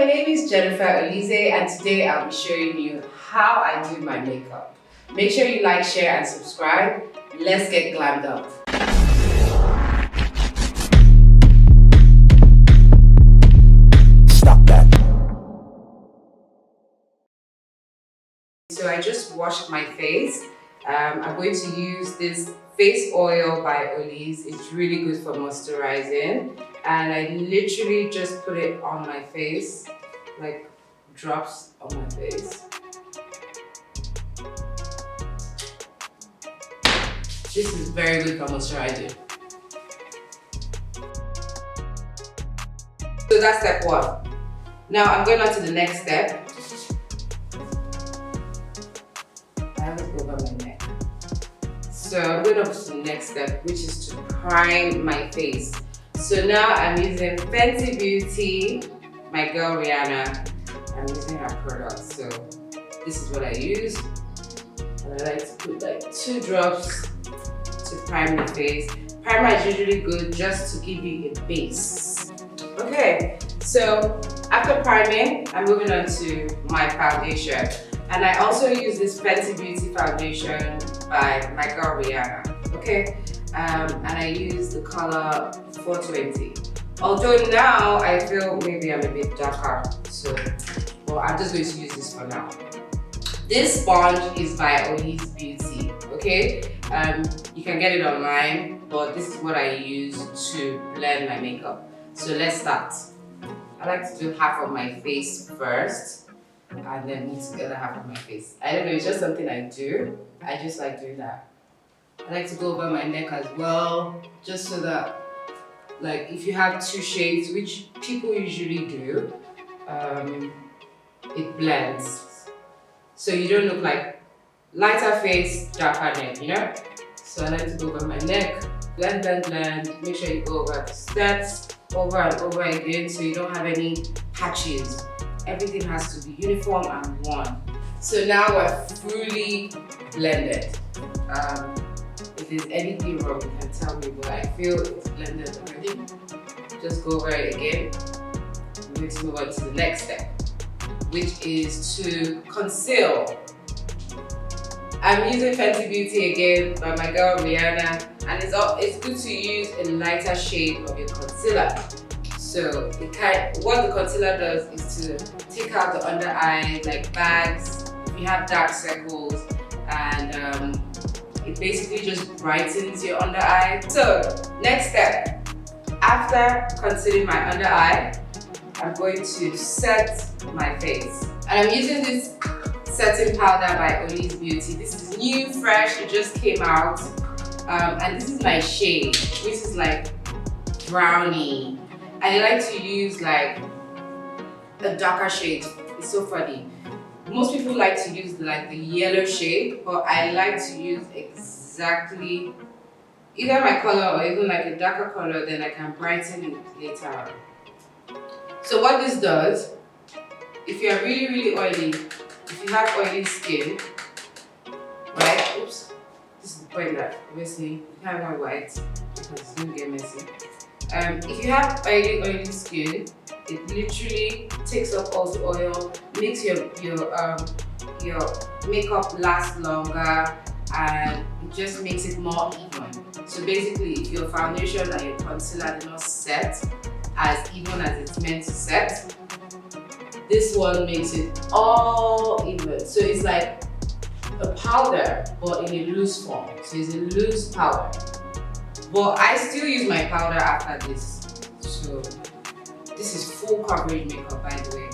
my name is Jennifer OLEEZ and today I'll be showing you how I do my makeup. Make sure you like, share and subscribe. Let's get glammed up. Stop that. So I just washed my face. I'm going to use this face oil by OLEEZ. It's really good for moisturizing. And I literally just put it on my face, like drops on my face. This is very good for moisturizing. So that's step one. Now I'm going on to the next step. I have it over my neck. So I'm going on to the next step, which is to prime my face. So now I'm using Fenty Beauty, my girl Rihanna. I'm using her product. So this is what I use. And I like to put like 2 drops to prime the face. Primer is usually good just to give you a base. Okay, so after priming, I'm moving on to my foundation. And I also use this Fenty Beauty foundation by my girl Rihanna. Okay, and I use the color 420. Although now I feel maybe I'm a bit darker, so well, I'm just going to use this for now. This sponge is by OLEEZ Beauty. Okay, you can get it online, but this is what I use to blend my makeup. So let's start. I like to do half of my face first and then mix the other half of my face. I don't know, it's just something I do. I just like doing that. I like to go over my neck as well, just so that, like, if you have 2 shades, which people usually do, it blends. So you don't look like lighter face, darker neck, you know? So I like to go over my neck, blend, blend, blend. Make sure you go over the steps, over and over again, so you don't have any patches. Everything has to be uniform and one. So now we're fully blended. If there's anything wrong, you can tell me, but I feel it's blended already. Just go over it again. Let's move on to the next step, which is to conceal. I'm using Fenty Beauty again by my girl Rihanna, and it's good to use a lighter shade of your concealer. So what the concealer does is to take out the under eye, like bags, if you have dark circles, and it basically just brightens your under eye. So next step, after concealing my under eye, I'm going to set my face. And I'm using this setting powder by OLEEZ Beauty. This is new, fresh, it just came out. And this is my shade, which is like brownie. I like to use like a darker shade. It's so funny. Most people like to use like the yellow shade, but I like to use exactly either my color or even like a darker color, then I can brighten it later on. So what this does, if you are really, really oily, if you have oily skin, right? Oops. This is the point that obviously you can't wear white because it's going to get messy. If you have oily skin, it literally takes off all the oil, makes your makeup last longer, and it just makes it more even. So basically, if your foundation and your concealer do not set as even as it's meant to set, this one makes it all even. So it's like a powder, but in a loose form. So it's a loose powder. But I still use my powder after this. So this is full coverage makeup, by the way.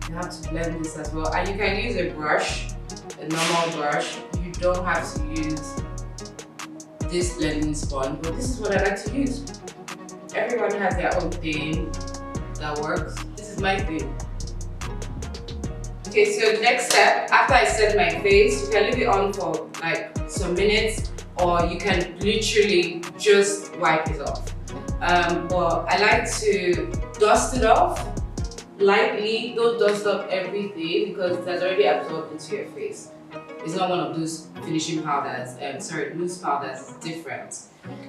You have to blend this as well. And you can use a brush, a normal brush. You don't have to use this blending sponge, but this is what I like to use. Everyone has their own thing that works. This is my thing. Okay, so next step, after I set my face, you can leave it on for like some minutes, or you can literally just wipe it off. But I like to dust it off lightly. Don't dust up everything because it has already absorbed into your face. It's not one of those finishing powders. Sorry, loose powders. It's different.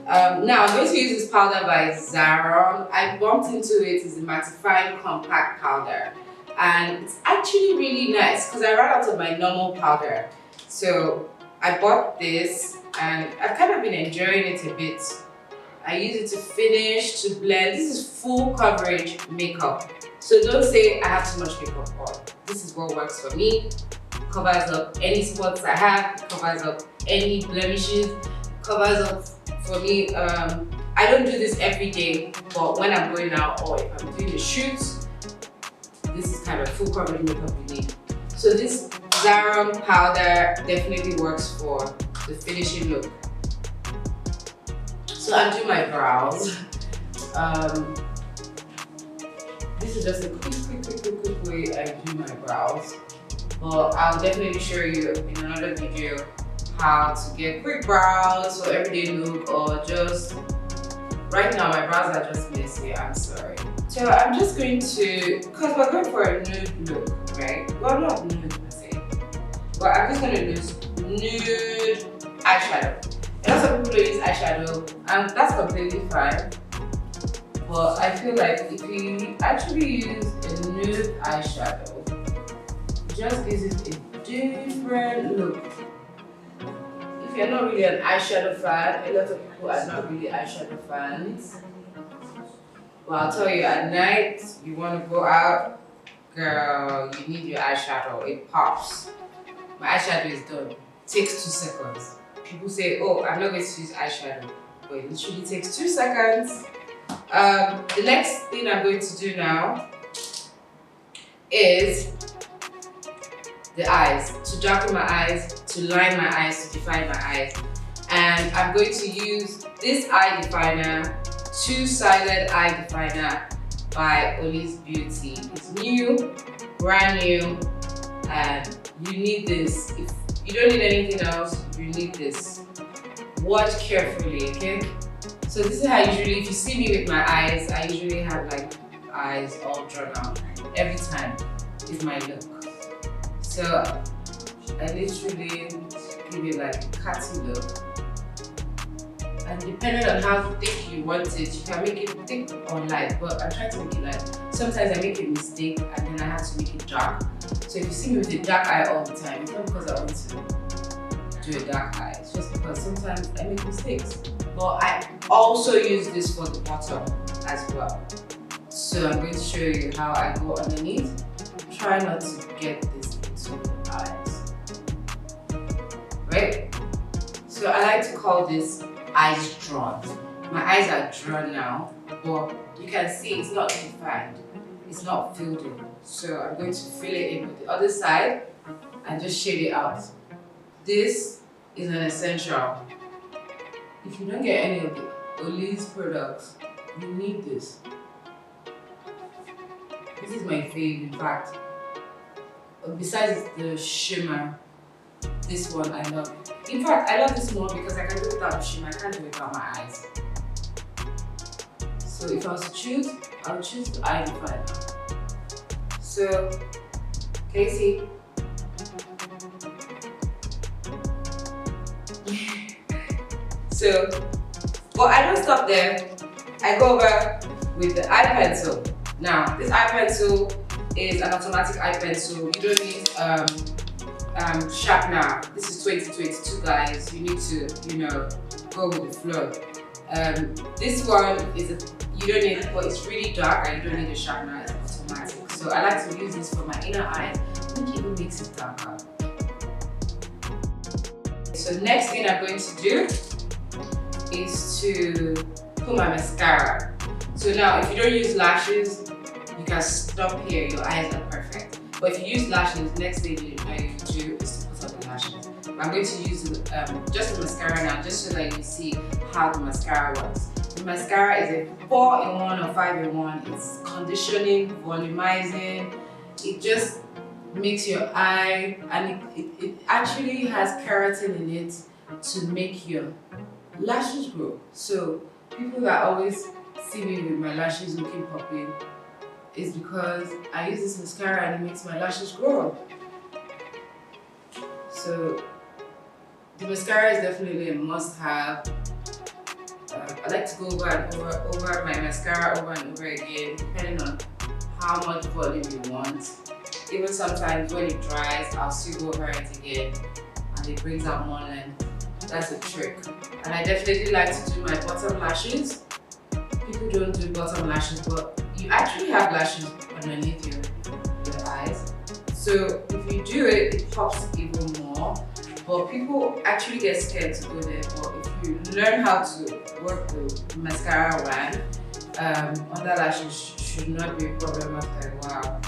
Now I'm going to use this powder by Zara. I bumped into it. It's the mattifying compact powder, and it's actually really nice because I ran out of my normal powder. So I bought this, and I've kind of been enjoying it a bit. I use it to finish, to blend. This is full coverage makeup. So don't say I have too much makeup on. This is what works for me. It covers up any spots I have, it covers up any blemishes, it covers up for me. I don't do this every day, but when I'm going out or if I'm doing a shoot, this is kind of full coverage makeup you need. So this Zara powder definitely works for the finishing look. So I do my brows. This is just a quick way I do my brows. But I'll definitely show you in another video how to get quick brows for everyday look, or just right now my brows are just messy, I'm sorry. So I'm just going to, because we're going for a nude look, right? Well, not nude per se, but I'm just going to use nude eyeshadow. A lot of people don't use eyeshadow, and that's completely fine. But I feel like if you actually use a nude eyeshadow, it just gives it a different look. If you're not really an eyeshadow fan, a lot of people are not really eyeshadow fans. But I'll tell you, at night, you want to go out, girl, you need your eyeshadow. It pops. My eyeshadow is done. It takes 2 seconds. People say, oh, I'm not going to use eyeshadow, but it literally takes 2 seconds. The next thing I'm going to do now is the eyes, to darken my eyes, to line my eyes, to define my eyes. And I'm going to use this eye definer, two-sided eye definer by OLEEZ Beauty. It's new, brand new, and you need this. If you don't need anything else, you need this. Watch carefully, okay? So this is how usually, if you see me with my eyes, I usually have like eyes all drawn out. Every time is my look. So I literally give it like a catty look. And depending on how thick you want it, you can make it thick or light, but I'm trying to make it light. Sometimes I make a mistake and then I have to make it dark. So if you see me with a dark eye all the time, it's not because I want to do a dark eye, it's just because sometimes I make mistakes. But I also use this for the bottom as well. So I'm going to show you how I go underneath. Try not to get this into the eyes. Right? So I like to call this eyes drawn. My eyes are drawn now, but you can see it's not defined. It's not filled in. So I'm going to fill it in with the other side and just shade it out. This is an essential. If you don't get any of the OLEEZ products, you need this. This is my fave, in fact. Besides the shimmer, this one I love. In fact, I love this more because I can do it without the shimmer. I can't do it without my eyes. So if I was to choose, I would choose the eye definer. So, can you see? So, but I don't stop there. I go over with the eye pencil. Now, this eye pencil is an automatic eye pencil. You don't need sharpener. This is 2022, guys. You need to, go with the flow. This one is you don't need, but it's really dark and you don't need a sharpener. It's automatic. So I like to use this for my inner eye, which even makes it darker. So next thing I'm going to do is to put my mascara. So now, if you don't use lashes, you can stop here. Your eyes are perfect. But if you use lashes, next thing you do is to put on the lashes. I'm going to use just the mascara now, just so that you see how the mascara works. The mascara is a 4-in-1 or 5-in-1. It's conditioning, volumizing. It just makes your eye, and it actually has keratin in it to make your lashes grow. So people that always see me with my lashes looking popping is because I use this mascara and it makes my lashes grow. So the mascara is definitely a must-have. I like to go over and over my mascara over and over again, depending on how much volume you want. Even sometimes when it dries, I'll still go over it again and it brings out more length. That's a trick. And I definitely like to do my bottom lashes. People don't do bottom lashes, but you actually have lashes underneath your eyes. So if you do it, it pops even more. But people actually get scared to go there. But if you learn how to work the mascara wand, under lashes should not be a problem after a while.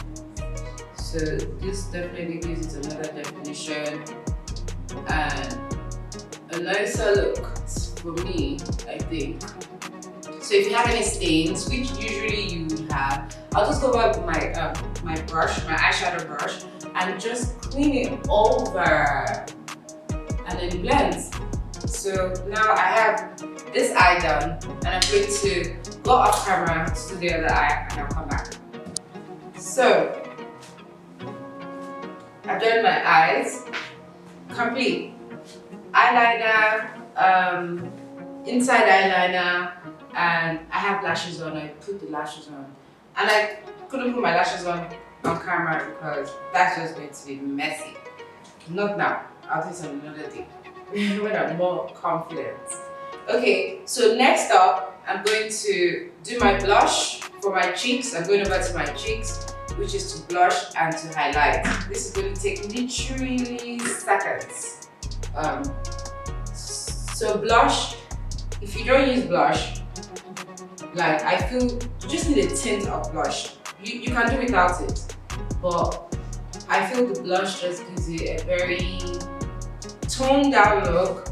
So this definitely gives it another definition and a nicer look for me, I think. So if you have any stains, which usually you would have, I'll just go over my my brush, my eyeshadow brush, and just clean it over, and then blend. So now I have this eye done, and I'm going to go off camera to do the other eye, and I'll come back. So I've done my eyes complete. Eyeliner, inside eyeliner, and I have lashes on. I put the lashes on, and I couldn't put my lashes on camera because that's just going to be messy. Not now. I'll do it on another day when I'm more confident. Okay, so next up, I'm going to do my blush for my cheeks. I'm going over to my cheeks, which is to blush and to highlight. This is going to take literally seconds. So blush, if you don't use blush, like I feel you just need a tint of blush. You can do without it, but I feel the blush just gives it a very toned down look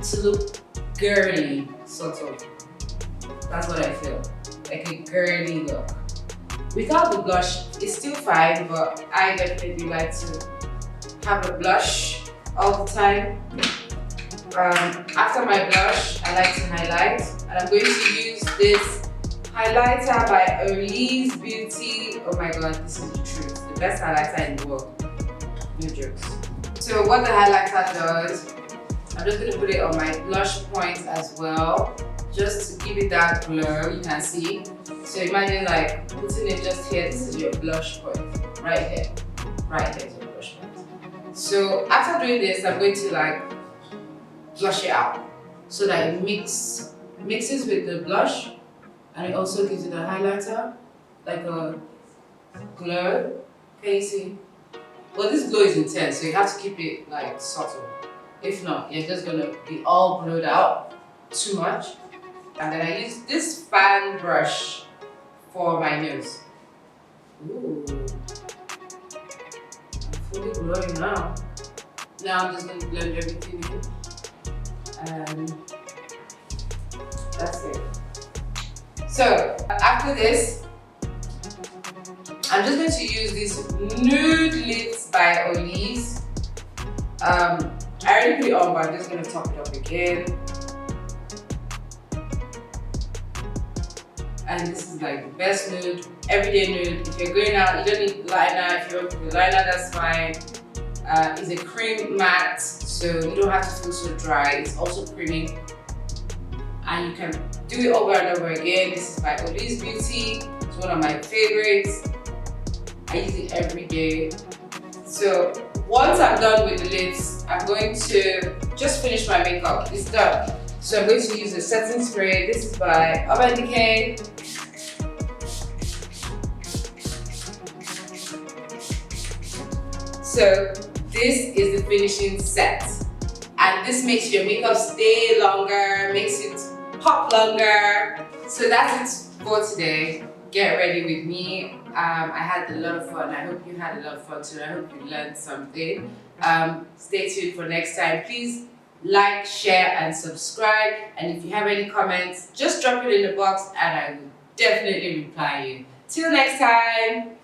to look girly, sort of. That's what I feel, like a girly look. Without the blush, it's still fine, but I definitely like to have a blush all the time. After my blush, I like to highlight, and I'm going to use this highlighter by OLEEZ Beauty. Oh my god, this is the truth. The best highlighter in the world. No jokes. So what the highlighter does, I'm just going to put it on my blush point as well, just to give it that glow, you can see. So imagine like putting it just here, this is your blush point, right here. Right here is your blush point. So after doing this, I'm going to like blush it out so that it mixes with the blush, and it also gives it a highlighter, like a glow. Can you see? Well, this glow is intense, so you have to keep it like subtle. If not, you're just gonna be all glowed out too much. And then I use this fan brush for my nose. Ooh, I'm fully glowing now. Now I'm just gonna blend everything in. And that's it. So after this, I'm just going to use this nude lips by OLEEZ. I already put it on, but I'm just going to top it up again. And this is like the best nude, everyday nude. If you're going out, you don't need liner. If you want to put liner, that's fine. It's a cream matte, so you don't have to feel so dry. It's also creamy, and you can do it over and over again. This is by OLEEZ Beauty. It's one of my favorites. I use it every day. So once I'm done with the lips, I'm going to just finish my makeup. It's done. So I'm going to use a setting spray. This is by Urban Decay. So this is the finishing set, and this makes your makeup stay longer, makes it pop longer. So that's it for today. Get ready with me. I had a lot of fun. I hope you had a lot of fun too. I hope you learned something. Stay tuned for next time. Please like, share, and subscribe. And if you have any comments, just drop it in the box and I will definitely reply you. Till next time.